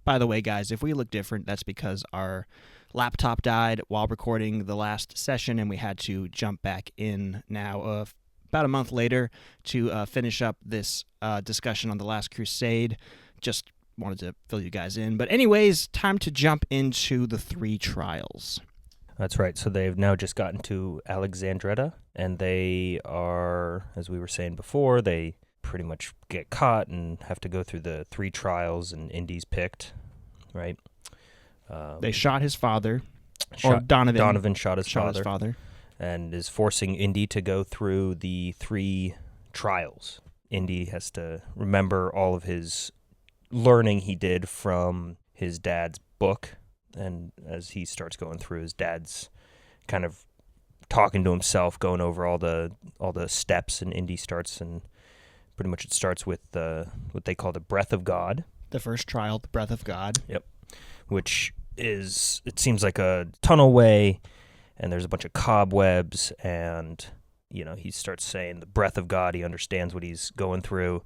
By the way, guys, if we look different, that's because our laptop died while recording the last session, and we had to jump back in now about a month later to finish up this discussion on the Last Crusade. Just wanted to fill you guys in. But anyways, time to jump into the 3 trials. That's right. So they've now just gotten to Alexandretta, and they are, as we were saying before, they pretty much get caught and have to go through the 3 trials, and Indy's picked, right? They shot his father, or Donovan. Donovan shot his father, and is forcing Indy to go through the 3 trials. Indy has to remember all of his learning he did from his dad's book, and as he starts going through, his dad's kind of talking to himself, going over all the steps, and Indy starts, and pretty much it starts with what they call the Breath of God. The first trial, the Breath of God. Yep. Which is, it seems like a tunnel way, and there's a bunch of cobwebs, and, you know, he starts saying the Breath of God. He understands what he's going through,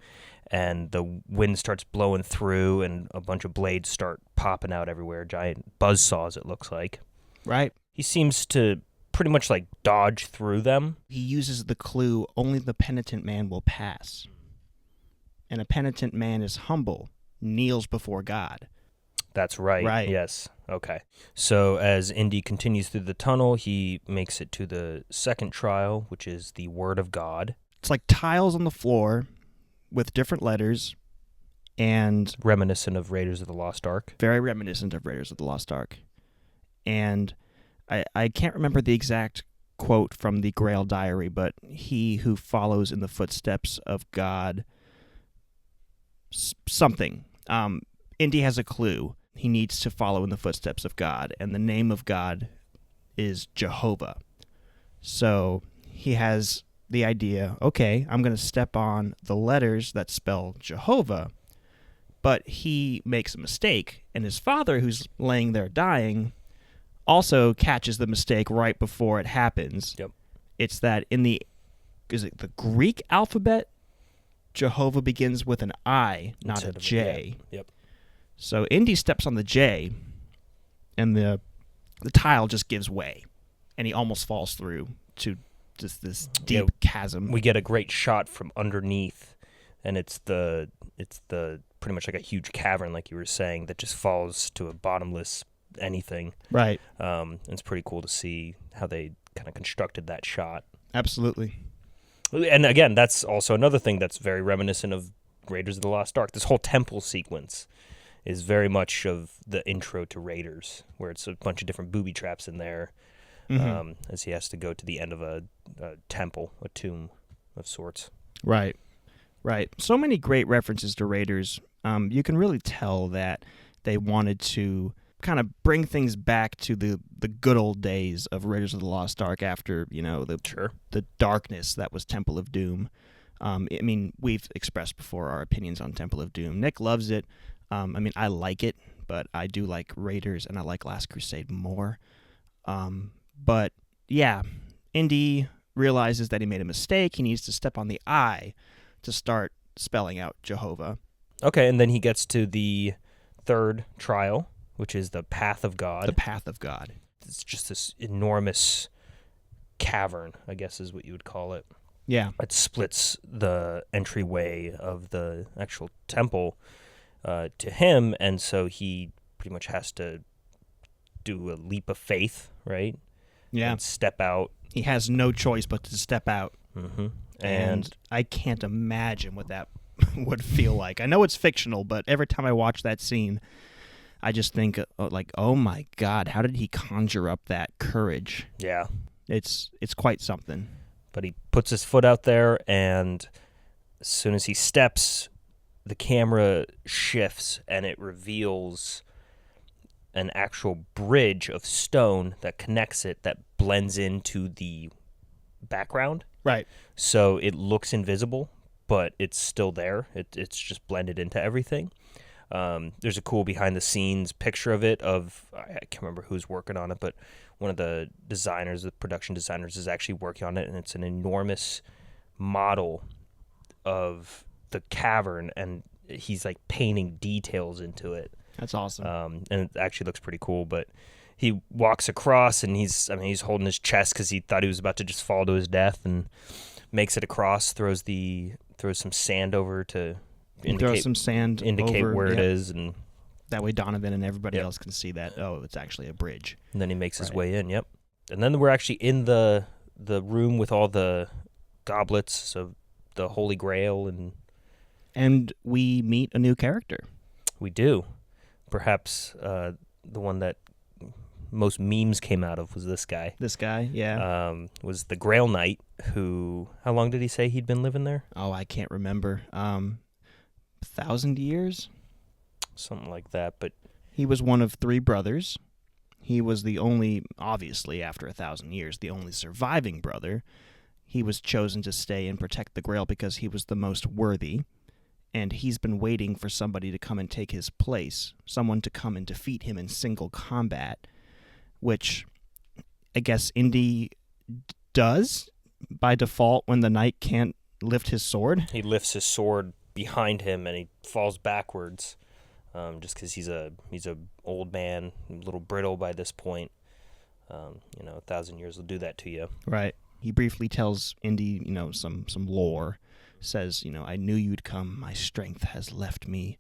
and the wind starts blowing through, and a bunch of blades start popping out everywhere, giant buzzsaws, it looks like. Right. He seems to pretty much, like, dodge through them. He uses the clue, only the penitent man will pass. And a penitent man is humble, kneels before God. That's right. Right. Yes. Okay. So as Indy continues through the tunnel, he makes it to the second trial, which is the Word of God. It's like tiles on the floor with different letters, and Reminiscent of Raiders of the Lost Ark. Very reminiscent of Raiders of the Lost Ark. And I can't remember the exact quote from the Grail Diary, but he who follows in the footsteps of God, something. Indy has a clue. He needs to follow in the footsteps of God, and the name of God is Jehovah. So he has the idea, okay, I'm going to step on the letters that spell Jehovah, but he makes a mistake, and his father, who's laying there dying, also catches the mistake right before it happens. Yep. It's that in the Greek alphabet, Jehovah begins with an I, not Instead a of J. Yep. So Indy steps on the J, and the tile just gives way, and he almost falls through to just this deep chasm. We get a great shot from underneath, and it's the pretty much like a huge cavern, like you were saying, that just falls to a bottomless anything. Right. It's pretty cool to see how they kind of constructed that shot. Absolutely. And again, that's also another thing that's very reminiscent of Raiders of the Lost Ark. This whole temple sequence is very much of the intro to Raiders, where it's a bunch of different booby traps in there, as he has to go to the end of a temple, a tomb of sorts. Right. So many great references to Raiders. You can really tell that they wanted to kind of bring things back to the good old days of Raiders of the Lost Ark after, the darkness that was Temple of Doom. I mean, we've expressed before our opinions on Temple of Doom. Nick loves it. I like it, but I do like Raiders, and I like Last Crusade more. But, yeah, Indy realizes that he made a mistake. He needs to step on the I to start spelling out Jehovah. Okay, and then he gets to the third trial, which is the Path of God. The Path of God. It's just this enormous cavern, I guess is what you would call it. Yeah. It splits the entryway of the actual temple to him, and so he pretty much has to do a leap of faith, right? Yeah. And step out. He has no choice but to step out. Mm-hmm. And I can't imagine what that would feel like. I know it's fictional, but every time I watch that scene, I just think, oh my God, how did he conjure up that courage? Yeah. It's quite something. But he puts his foot out there, and as soon as he steps, the camera shifts, and it reveals an actual bridge of stone that connects it, that blends into the background. Right. So it looks invisible, but it's still there. It's just blended into everything. There's a cool behind-the-scenes picture of it. I can't remember who's working on it, but one of the production designers, is actually working on it, and it's an enormous model of the cavern, and he's like painting details into it. That's awesome. And it actually looks pretty cool. But he walks across, and he's holding his chest because he thought he was about to just fall to his death, and makes it across. Throws some sand over to indicate over, where it is, and that way Donovan and everybody else can see that it's actually a bridge. And then he makes his way in. Yep. And then we're actually in the room with all the goblets of the Holy Grail, and we meet a new character. We do. Perhaps the one that most memes came out of was this guy. This guy, yeah. Was the Grail Knight, who, how long did he say he'd been living there? Oh, I can't remember. 1,000 years? Something like that, but... He was one of 3 brothers. He was the only, obviously, after 1,000 years, the only surviving brother. He was chosen to stay and protect the Grail because he was the most worthy, and he's been waiting for somebody to come and take his place, someone to come and defeat him in single combat, which I guess Indy does by default when the knight can't lift his sword. He lifts his sword behind him and he falls backwards, just because he's a old man, a little brittle by this point. 1,000 years will do that to you. Right. He briefly tells Indy, some lore. Says, I knew you'd come. My strength has left me.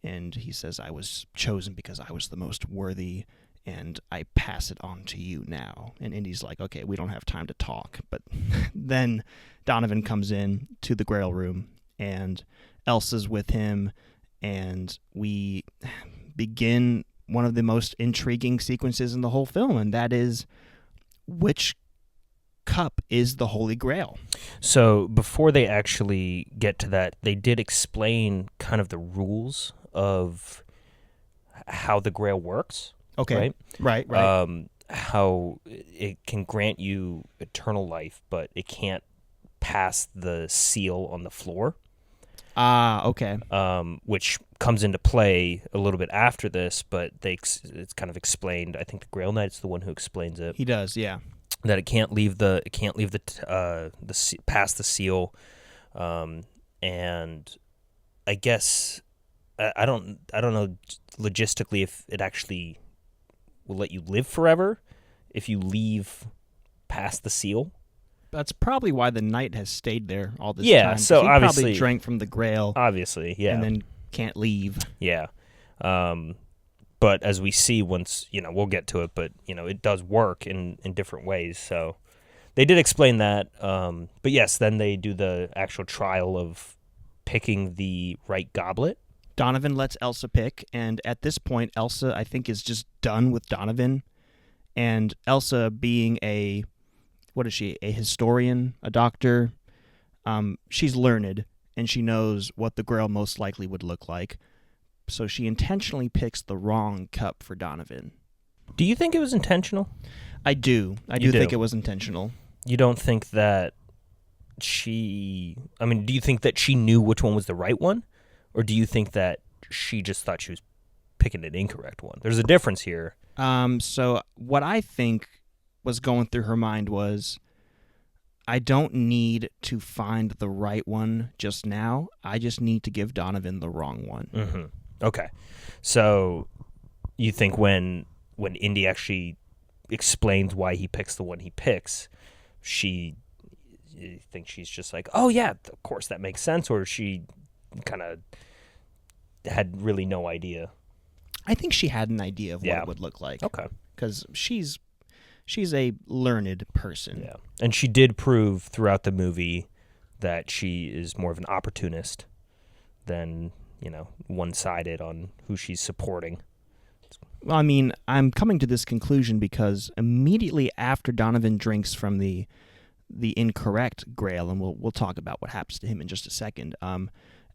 And he says, I was chosen because I was the most worthy, and I pass it on to you now. And Indy's like, okay, we don't have time to talk. But then Donovan comes in to the Grail room, and Elsa's with him, and we begin one of the most intriguing sequences in the whole film, and that is which cup is the Holy Grail. So before they actually get to that, they did explain kind of the rules of how the Grail works. Okay. Right. How it can grant you eternal life, but it can't pass the seal on the floor. Okay. Which comes into play a little bit after this, but it's kind of explained. I think the Grail Knight's the one who explains it. He does, yeah. That it can't leave past the seal, and I guess I don't know logistically if it actually will let you live forever if you leave past the seal. That's probably why the knight has stayed there all this time. Yeah, so he obviously probably drank from the Grail. Obviously, yeah, and then can't leave. Yeah, but as we see once, we'll get to it, but it does work in different ways. So they did explain that. But yes, then they do the actual trial of picking the right goblet. Donovan lets Elsa pick, and at this point, Elsa, I think, is just done with Donovan. And Elsa, being a historian, a doctor, she's learned, and she knows what the Grail most likely would look like. So she intentionally picks the wrong cup for Donovan. Do you think it was intentional? I do. I do think it was intentional. You don't think that do you think that she knew which one was the right one? Or do you think that she just thought she was picking an incorrect one? There's a difference here. So what I think was going through her mind was, I don't need to find the right one just now. I just need to give Donovan the wrong one. Mm-hmm. Okay. So you think when Indy actually explains why he picks the one he picks, you think she's just like, oh yeah, of course that makes sense, or she kind of had really no idea? I think she had an idea of what it would look like. Okay. Because she's a learned person. Yeah. And she did prove throughout the movie that she is more of an opportunist than, one-sided on who she's supporting. Well, I mean, I'm coming to this conclusion because immediately after Donovan drinks from the incorrect Grail, and we'll talk about what happens to him in just a second,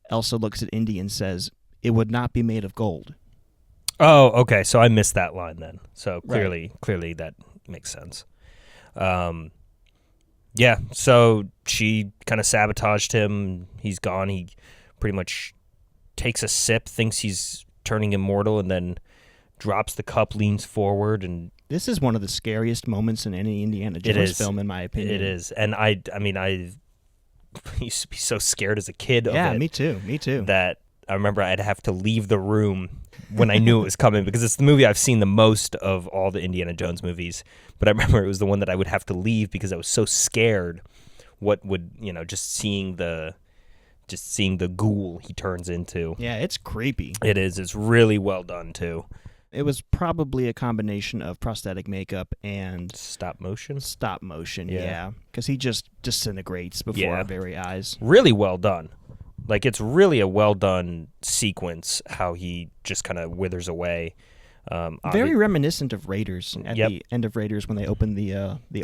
Elsa looks at Indy and says, "It would not be made of gold." Oh, okay. So I missed that line then. So clearly that makes sense. Yeah, so she kind of sabotaged him. He's gone. He pretty much takes a sip, thinks he's turning immortal, and then drops the cup, leans forward, and this is one of the scariest moments in any Indiana Jones film, in my opinion. It is, and I used to be so scared as a kid of it. Yeah, me too. That I remember I'd have to leave the room when I knew it was coming because it's the movie I've seen the most of all the Indiana Jones movies. But I remember it was the one that I would have to leave because I was so scared what would, just seeing the ghoul he turns into. Yeah, it's creepy. It is. It's really well done, too. It was probably a combination of prosthetic makeup and Stop motion? Stop motion, yeah. Because he just disintegrates before our very eyes. Really well done. Like, it's really a well-done sequence, how he just kind of withers away. Very reminiscent of Raiders at the end of Raiders when they open the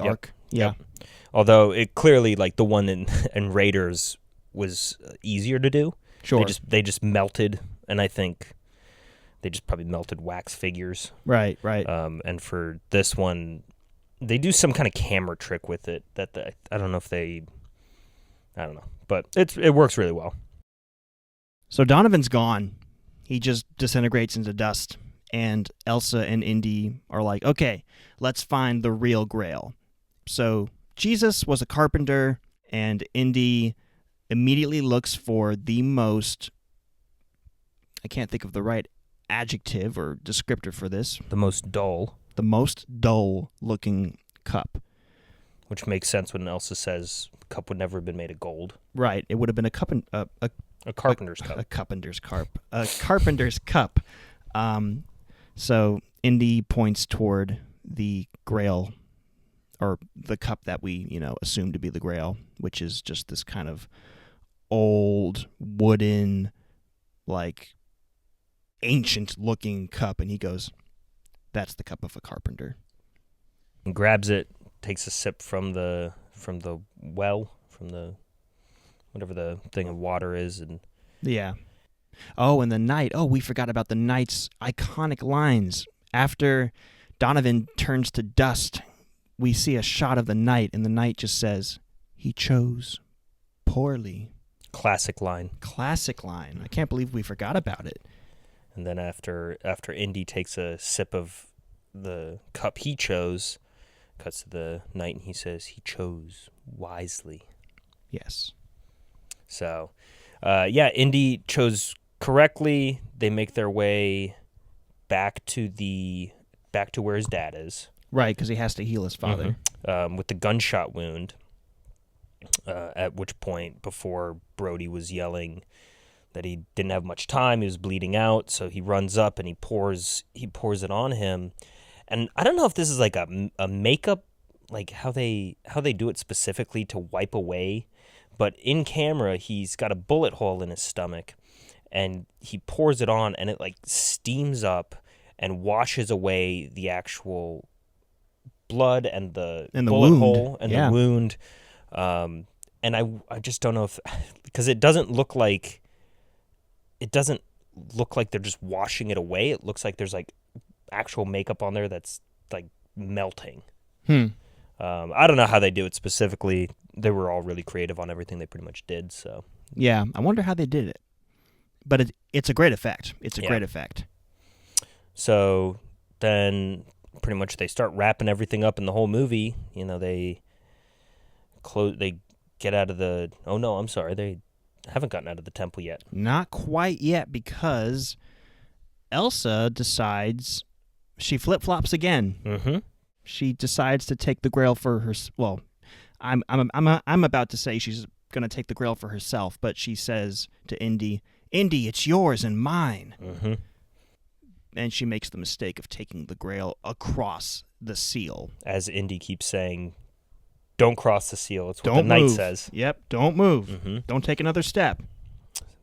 arc. Yeah. Yep. Although it clearly, like, the one in Raiders was easier to do. Sure. They just melted, and I think they just probably melted wax figures. Right. And for this one, they do some kind of camera trick with it that I don't know if I don't know, but it works really well. So Donovan's gone. He just disintegrates into dust. And Elsa and Indy are like, okay, let's find the real Grail. So Jesus was a carpenter, and Indy immediately looks for the most, I can't think of the right adjective or descriptor for this. The most dull looking cup. Which makes sense when Elsa says the cup would never have been made of gold. Right. It would have been a carpenter's cup. A carpenter's cup. So Indy points toward the Grail, or the cup that we, assume to be the Grail, which is just this kind of old, wooden, like, ancient-looking cup. And he goes, that's the cup of a carpenter. And grabs it, takes a sip from the well, from the whatever the thing of water is, and yeah. Oh, and the knight. Oh, we forgot about the knight's iconic lines. After Donovan turns to dust, we see a shot of the knight, and the knight just says, he chose poorly. Classic line. I can't believe we forgot about it. And then after Indy takes a sip of the cup he chose, cuts to the knight, and he says he chose wisely. Yes. So, Indy chose correctly. They make their way back to where his dad is. Right, because he has to heal his father. Mm-hmm. With the gunshot wound, at which point, before Brody was yelling that he didn't have much time, he was bleeding out, so he runs up and he pours it on him. And I don't know if this is like a makeup, like how they do it specifically to wipe away, but in camera, he's got a bullet hole in his stomach, and he pours it on, and it like steams up and washes away the actual blood and the bullet wound. Hole and the wound. And I just don't know if, because it doesn't look like they're just washing it away. It looks like there's like actual makeup on there that's like melting. I don't know how they do it specifically. They were all really creative on everything they pretty much did. So yeah, I wonder how they did it. But it's a great effect. Great effect. So then pretty much they start wrapping everything up in the whole movie. They get out of the... Oh, no, I'm sorry. They haven't gotten out of the temple yet. Not quite yet, because Elsa decides... She flip-flops again. Mm-hmm. She decides to take the Grail for her... Well, I'm about to say she's going to take the Grail for herself, but she says to Indy, Indy, it's yours and mine. Mm-hmm. And she makes the mistake of taking the Grail across the seal. As Indy keeps saying... Don't cross the seal. It's what the knight says. Yep, don't move. Mm-hmm. Don't take another step.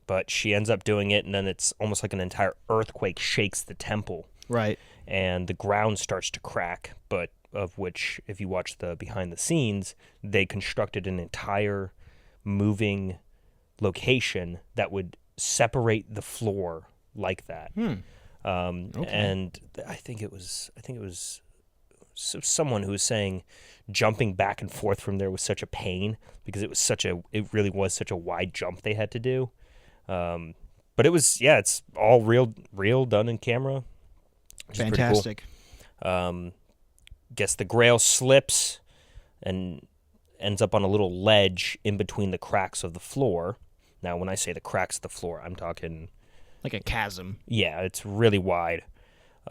But she ends up doing it, and then it's almost like an entire earthquake shakes the temple. Right. And the ground starts to crack, but of which, if you watch the behind the scenes, they constructed an entire moving location that would separate the floor like that. Okay. And I think it was someone who was saying jumping back and forth from there was such a pain because it really was such a wide jump they had to do. But it was, it's all real done in camera. Fantastic. Cool. Guess the Grail slips and ends up on a little ledge in between the cracks of the floor. Now, when I say the cracks of the floor, I'm talking Like a chasm. Yeah, it's really wide.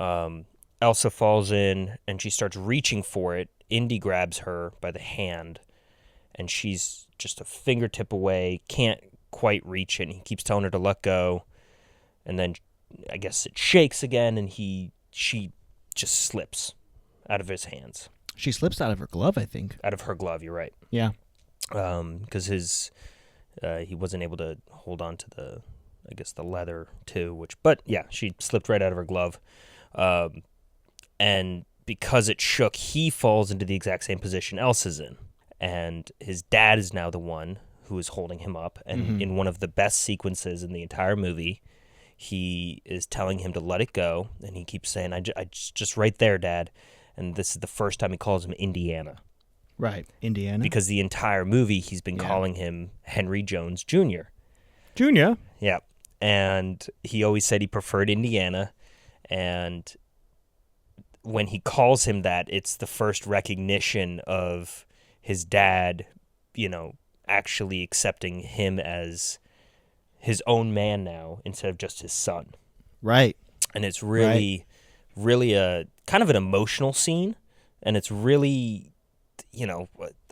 Elsa falls in, and she starts reaching for it. Indy grabs her by the hand, and she's just a fingertip away, can't quite reach it, and he keeps telling her to let go. And then I guess it shakes again, and she just slips out of his hands. She slips out of her glove, I think. Out of her glove, you're right. Yeah. Because he wasn't able to hold on to the leather too, but yeah, she slipped right out of her glove. And because it shook, he falls into the exact same position Elsa's in. And his dad is now the one who is holding him up. And in one of the best sequences in the entire movie, he is telling him to let it go. And he keeps saying, I just right there, Dad. And this is the first time he calls him Indiana. Right, Indiana. Because the entire movie, he's been calling him Henry Jones Jr. Junior? Yeah. And he always said he preferred Indiana. And when he calls him that, it's the first recognition of his dad, actually accepting him as his own man now instead of just his son. Right. And it's really a kind of an emotional scene. And it's really,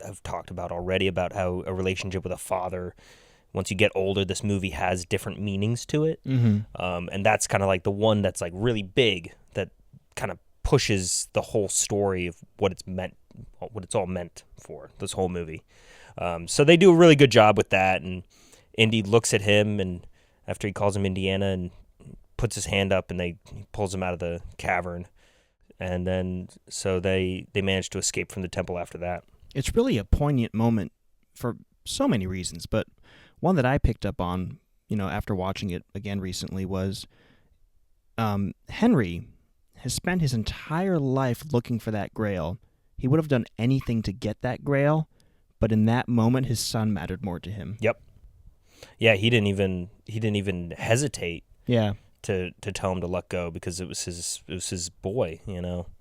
I've talked about already about how a relationship with a father, once you get older, this movie has different meanings to it. And that's kind of like the one that's like really big that kind of pushes the whole story of what it's all meant for, this whole movie. So they do a really good job with that, and Indy looks at him, and after he calls him Indiana, and puts his hand up, and he pulls him out of the cavern, and then so they manage to escape from the temple after that. It's really a poignant moment for so many reasons, but one that I picked up on, after watching it again recently was Henry has spent his entire life looking for that grail. He would have done anything to get that grail, but in that moment, his son mattered more to him. Yep. Yeah, he didn't even hesitate. Yeah. To tell him to let go because it was his boy.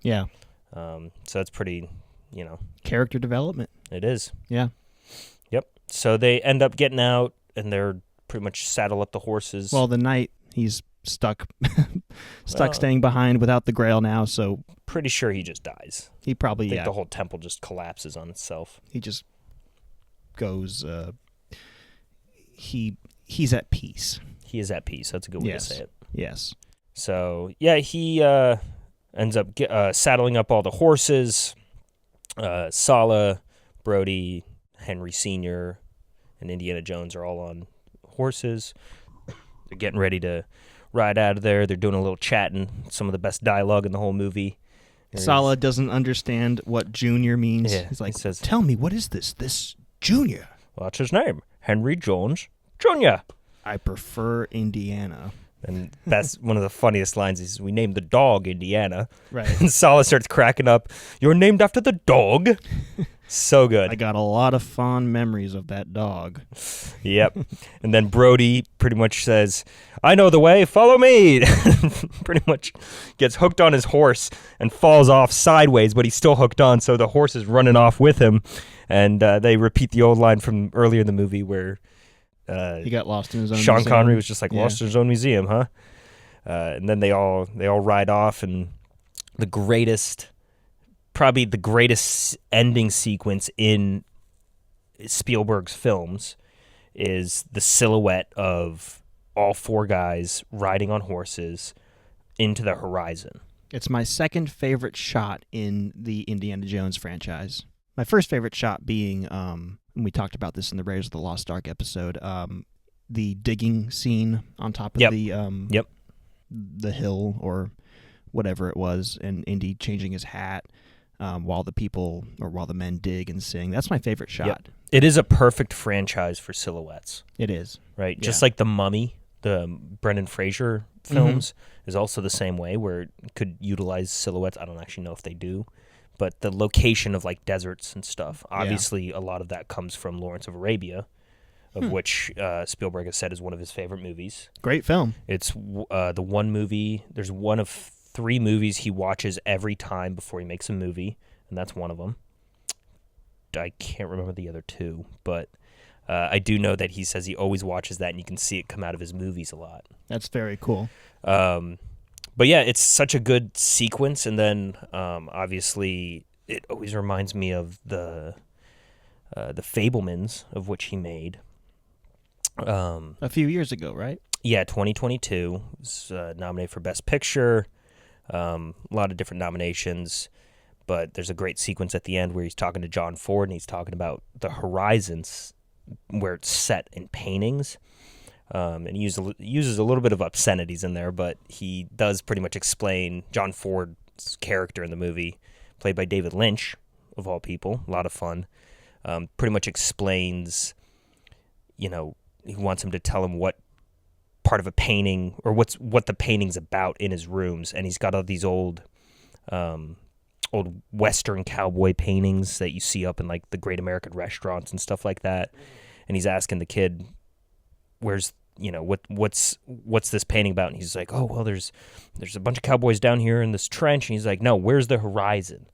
Yeah. So that's pretty, character development. It is. Yeah. Yep. So they end up getting out, and they're pretty much saddle up the horses. Well, the knight, he's stuck staying behind without the grail now, so pretty sure he just dies. He probably, I think the whole temple just collapses on itself. He just goes, he's at peace. He is at peace. That's a good way to say it. Yes. So, yeah, he ends up saddling up all the horses. Sala, Brody, Henry Sr., and Indiana Jones are all on horses. They're getting ready to ride out of there. They're doing a little chatting. Some of the best dialogue in the whole movie. Sala doesn't understand what Junior means. Yeah, He's like, he says, tell me, what is this Junior? What's his name? Henry Jones Jr. I prefer Indiana. And that's one of the funniest lines is, we named the dog Indiana. Right. And Sala starts cracking up. You're named after the dog? So good. I got a lot of fond memories of that dog. Yep. And then Brody pretty much says, I know the way, follow me. Pretty much gets hooked on his horse and falls off sideways, but he's still hooked on, so the horse is running off with him. And they repeat the old line from earlier in the movie where he got lost in his own Sean museum. Connery was just like lost in his own museum, huh? And then they all ride off, and probably the greatest ending sequence in Spielberg's films is the silhouette of all four guys riding on horses into the horizon. It's my second favorite shot in the Indiana Jones franchise. My first favorite shot being, and we talked about this in the Raiders of the Lost Ark episode, the digging scene on top of the hill or whatever it was, and Indy changing his hat while the men dig and sing. That's my favorite shot. Yep. It is a perfect franchise for silhouettes. It is. Right? Yeah. Just like The Mummy, the Brendan Fraser films, is also the same way, where it could utilize silhouettes. I don't actually know if they do. But the location of like deserts and stuff, obviously a lot of that comes from Lawrence of Arabia, of which Spielberg has said is one of his favorite movies. Great film. It's the one movie, there's one of 3 movies he watches every time before he makes a movie, and that's one of them. I can't remember the other 2, but I do know that he says he always watches that, and you can see it come out of his movies a lot. That's very cool. But yeah, it's such a good sequence, and then obviously it always reminds me of the Fabelmans, of which he made a few years ago, right? Yeah, 2022. Was nominated for Best Picture. A lot of different nominations, but there's a great sequence at the end where he's talking to John Ford, and he's talking about the horizons where it's set in paintings. And he uses a little bit of obscenities in there, but he does pretty much explain John Ford's character in the movie, played by David Lynch, of all people. A lot of fun. Pretty much explains, he wants him to tell him what part of a painting or what the painting's about in his rooms, and he's got all these old Western cowboy paintings that you see up in like the Great American restaurants and stuff like that. And he's asking the kid, "Where's what's this painting about?" And he's like, "Oh well, there's a bunch of cowboys down here in this trench." And he's like, "No, where's the horizon?"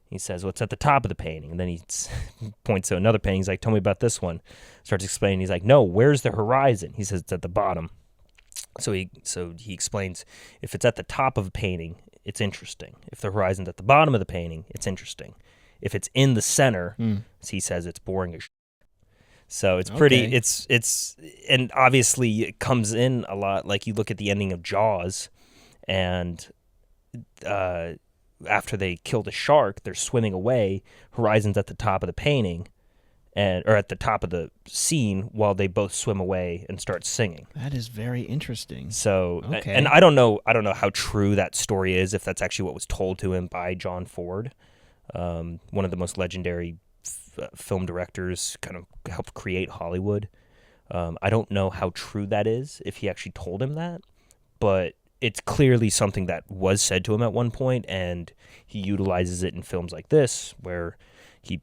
He says, "What's at the top of the painting?" And then he points to another painting. He's like, "Tell me about this one." Starts explaining. He's like, "No, where's the horizon?" He says, "It's at the bottom." So he explains, if it's at the top of a painting, it's interesting. If the horizon's at the bottom of the painting, it's interesting. If it's in the center, as he says, it's boring as shit. So it's pretty, it's and obviously it comes in a lot. Like you look at the ending of Jaws, and after they kill the shark, they're swimming away. Horizon's at the top of the painting, or at the top of the scene, while they both swim away and start singing. That is very interesting. So, and I don't know how true that story is, if that's actually what was told to him by John Ford, one of the most legendary film directors, kind of helped create Hollywood. I don't know how true that is, if he actually told him that, but it's clearly something that was said to him at one point, and he utilizes it in films like this, where he,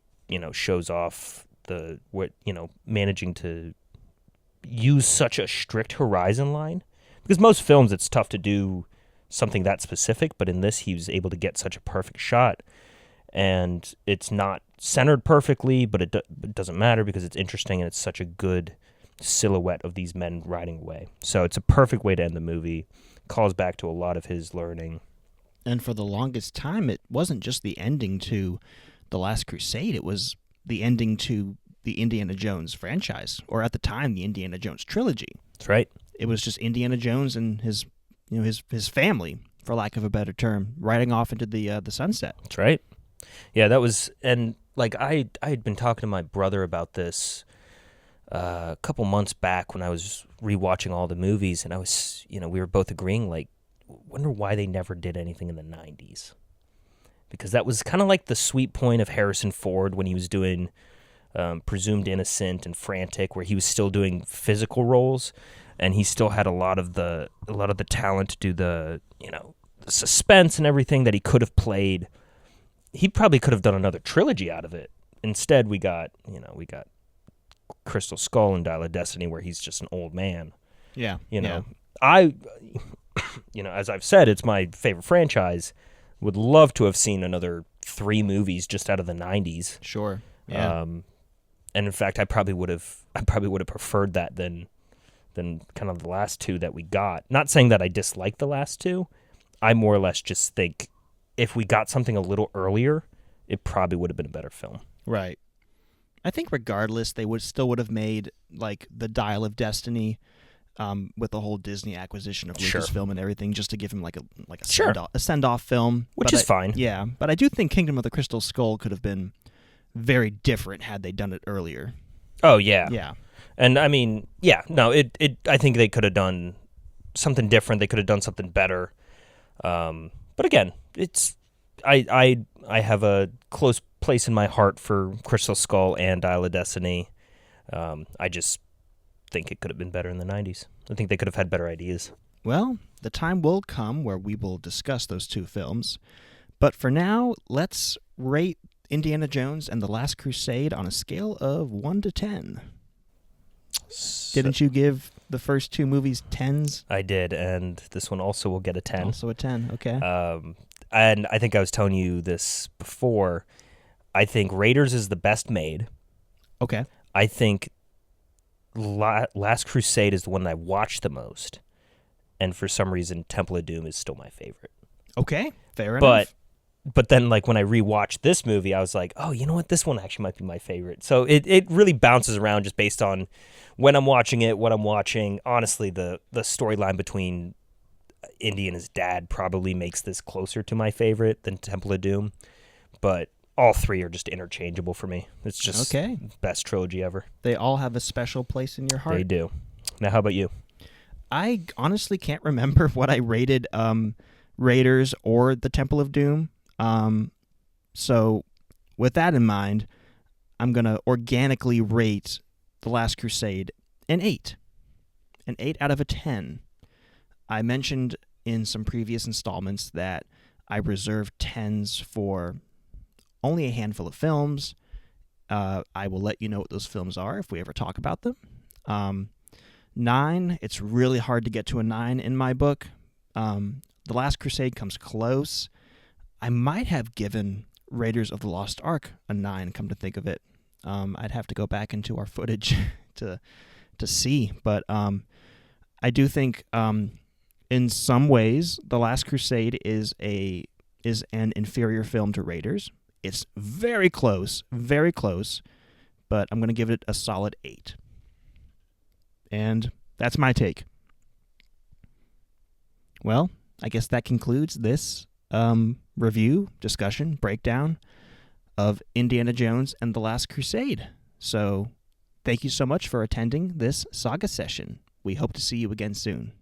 shows off managing to use such a strict horizon line. Because most films, it's tough to do something that specific, but in this, he was able to get such a perfect shot, and it's not centered perfectly, but it doesn't matter because it's interesting, and it's such a good silhouette of these men riding away. So it's a perfect way to end the movie. Calls back to a lot of his learning. And for the longest time, it wasn't just the ending to The Last Crusade, it was the ending to the Indiana Jones franchise, or at the time, the Indiana Jones trilogy. That's right. It was just Indiana Jones and his family, for lack of a better term, riding off into the sunset. That's right. Yeah, that was, and like I had been talking to my brother about this a couple months back when I was rewatching all the movies, and I was, we were both agreeing, like, wonder why they never did anything in the 90s. Because that was kind of like the sweet point of Harrison Ford when he was doing Presumed Innocent and Frantic, where he was still doing physical roles, and he still had a lot of the talent to do the the suspense and everything that he could have played. He probably could have done another trilogy out of it. Instead, we got Crystal Skull and Dial of Destiny, where he's just an old man. Yeah. As I've said, it's my favorite franchise. Would love to have seen another 3 movies just out of the 90s. Sure. Yeah. And in fact, I probably would have preferred that than kind of the last 2 that we got. Not saying that I dislike the last 2. I more or less just think if we got something a little earlier, it probably would have been a better film. Right. I think regardless, they would have made like the Dial of Destiny, with the whole Disney acquisition of Lucasfilm and everything, just to give him like a send-off film, which is fine. Yeah, but I do think Kingdom of the Crystal Skull could have been very different had they done it earlier. Oh yeah, yeah, and I mean, yeah, no, it. I think they could have done something different. They could have done something better. But again, it's I have a close place in my heart for Crystal Skull and Dial of Destiny. I just think it could have been better in the 90s. I think they could have had better ideas. Well, the time will come where we will discuss those 2 films. But for now, let's rate Indiana Jones and The Last Crusade on a scale of 1 to 10. Didn't you give the first 2 movies 10s? I did, and this one also will get a 10. Also a 10, okay. And I think I was telling you this before. I think Raiders is the best made. Okay. I think Last Crusade is the one I watched the most, and for some reason, Temple of Doom is still my favorite. Okay, fair enough. But then, like, when I rewatched this movie, I was like, oh, you know what? This one actually might be my favorite. So it really bounces around just based on when I'm watching it, what I'm watching. Honestly, the storyline between Indy and his dad probably makes this closer to my favorite than Temple of Doom. But all three are just interchangeable for me. It's just best trilogy ever. They all have a special place in your heart. They do. Now, how about you? I honestly can't remember what I rated Raiders or the Temple of Doom. So with that in mind, I'm going to organically rate The Last Crusade an 8. An 8 out of a 10. I mentioned in some previous installments that I reserve 10s for only a handful of films. I will let you know what those films are if we ever talk about them. 9, it's really hard to get to a 9 in my book. The Last Crusade comes close. I might have given Raiders of the Lost Ark a 9, come to think of it. I'd have to go back into our footage to see. But I do think in some ways The Last Crusade is an inferior film to Raiders. It's very close, but I'm going to give it a solid 8. And that's my take. Well, I guess that concludes this review, discussion, breakdown of Indiana Jones and the Last Crusade. So thank you so much for attending this Saga session. We hope to see you again soon.